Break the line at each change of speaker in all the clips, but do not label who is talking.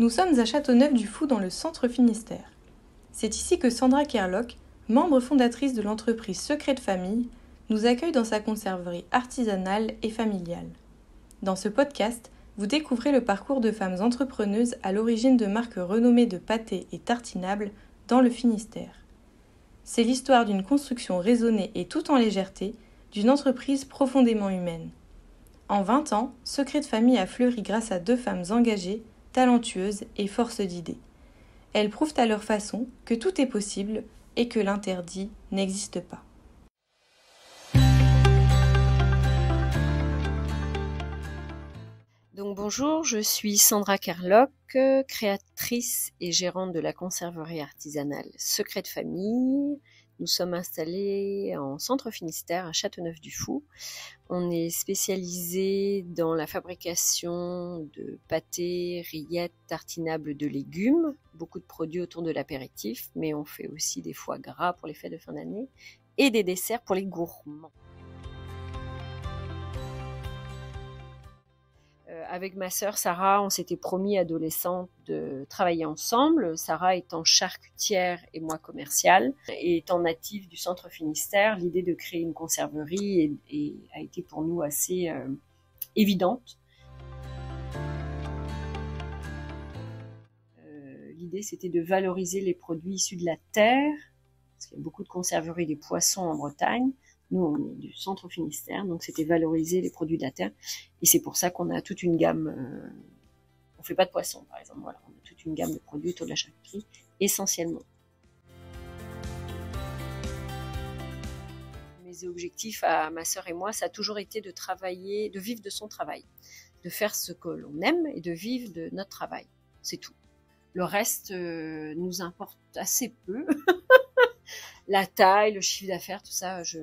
Nous sommes à Châteauneuf-du-Fou dans le centre Finistère. C'est ici que Sandra Kerlock, membre fondatrice de l'entreprise Secret de Famille, nous accueille dans sa conserverie artisanale et familiale. Dans ce podcast, vous découvrez le parcours de femmes entrepreneuses à l'origine de marques renommées de pâtés et tartinables dans le Finistère. C'est l'histoire d'une construction raisonnée et tout en légèreté, d'une entreprise profondément humaine. En 20 ans, Secret de Famille a fleuri grâce à 2 femmes engagées, talentueuses et force d'idées. Elles prouvent à leur façon que tout est possible et que l'interdit n'existe pas.
Donc bonjour, je suis Sandra Kerlock, créatrice et gérante de la conserverie artisanale Secret de Famille. Nous sommes installés en centre Finistère à Châteauneuf-du-Fou. On est spécialisé dans la fabrication de pâtés, rillettes, tartinables de légumes, beaucoup de produits autour de l'apéritif, mais on fait aussi des foie gras pour les fêtes de fin d'année et des desserts pour les gourmands. Avec ma sœur Sarah, on s'était promis adolescente de travailler ensemble. Sarah étant charcutière et moi commerciale, et étant native du centre Finistère, l'idée de créer une conserverie a été pour nous assez évidente. L'idée, c'était de valoriser les produits issus de la terre, parce qu'il y a beaucoup de conserveries des poissons en Bretagne. Nous, on est du centre Finistère, donc c'était valoriser les produits de la terre. Et c'est pour ça qu'on a toute une gamme. On fait pas de poisson, par exemple. Voilà, on a toute une gamme de produits autour de la charcuterie, essentiellement. Mes objectifs à ma sœur et moi, ça a toujours été de travailler, de vivre de son travail, de faire ce que l'on aime et de vivre de notre travail. C'est tout. Le reste nous importe assez peu. La taille, le chiffre d'affaires, tout ça, je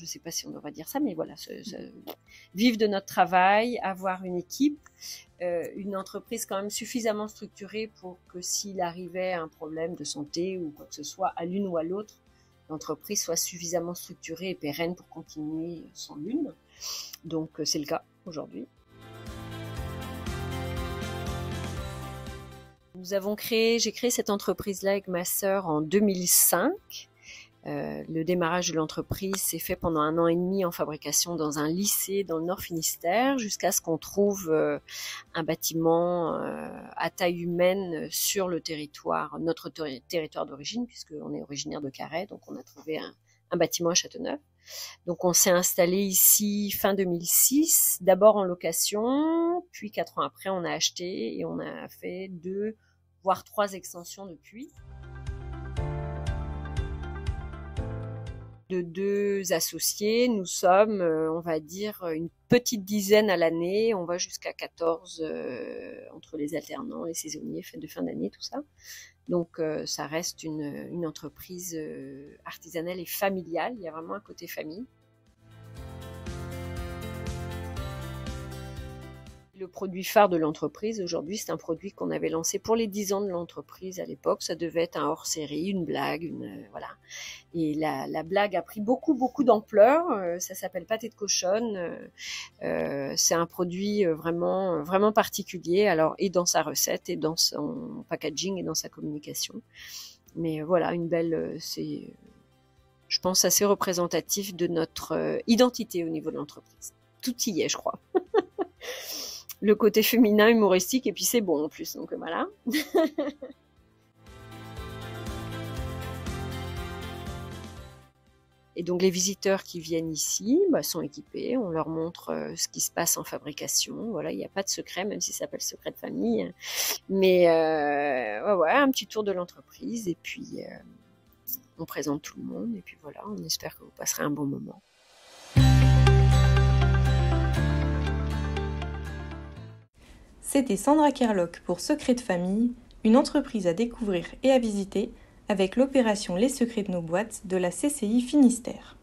sais pas si on devrait dire ça, mais voilà, vivre de notre travail, avoir une équipe, une entreprise quand même suffisamment structurée pour que s'il arrivait un problème de santé ou quoi que ce soit à l'une ou à l'autre, l'entreprise soit suffisamment structurée et pérenne pour continuer sans l'une. Donc c'est le cas aujourd'hui. J'ai créé cette entreprise-là avec ma sœur en 2005. Le démarrage de l'entreprise s'est fait pendant 1 an et demi en fabrication dans un lycée dans le Nord Finistère, jusqu'à ce qu'on trouve un bâtiment à taille humaine sur le territoire, notre territoire d'origine, puisqu'on est originaire de Carhaix, donc on a trouvé un bâtiment à Châteauneuf. Donc on s'est installé ici fin 2006, d'abord en location, puis 4 ans après on a acheté et on a fait 2 voire 3 extensions depuis. De 2 associés, nous sommes, on va dire, une petite dizaine à l'année. On va jusqu'à 14 entre les alternants, les saisonniers, fêtes de fin d'année, tout ça. Donc ça reste une entreprise artisanale et familiale. Il y a vraiment un côté famille. Le produit phare de l'entreprise aujourd'hui, c'est un produit qu'on avait lancé pour les 10 ans de l'entreprise à l'époque. Ça devait être un hors-série, une blague, voilà. Et la blague a pris beaucoup d'ampleur. Ça s'appelle pâté de cochonne. C'est un produit vraiment particulier. Alors, et dans sa recette, et dans son packaging, et dans sa communication. Mais voilà, une belle, c'est, je pense, assez représentatif de notre identité au niveau de l'entreprise. Tout y est, je crois. Le côté féminin, humoristique, et puis c'est bon en plus, donc voilà. Et donc les visiteurs qui viennent ici sont équipés, on leur montre ce qui se passe en fabrication. Voilà, il n'y a pas de secret, même si ça s'appelle Secret de Famille. Mais ouais, un petit tour de l'entreprise, et puis on présente tout le monde, et puis voilà, on espère que vous passerez un bon moment.
C'était Sandra Kerlock pour Secret de Famille, une entreprise à découvrir et à visiter avec l'opération Les Secrets de nos boîtes de la CCI Finistère.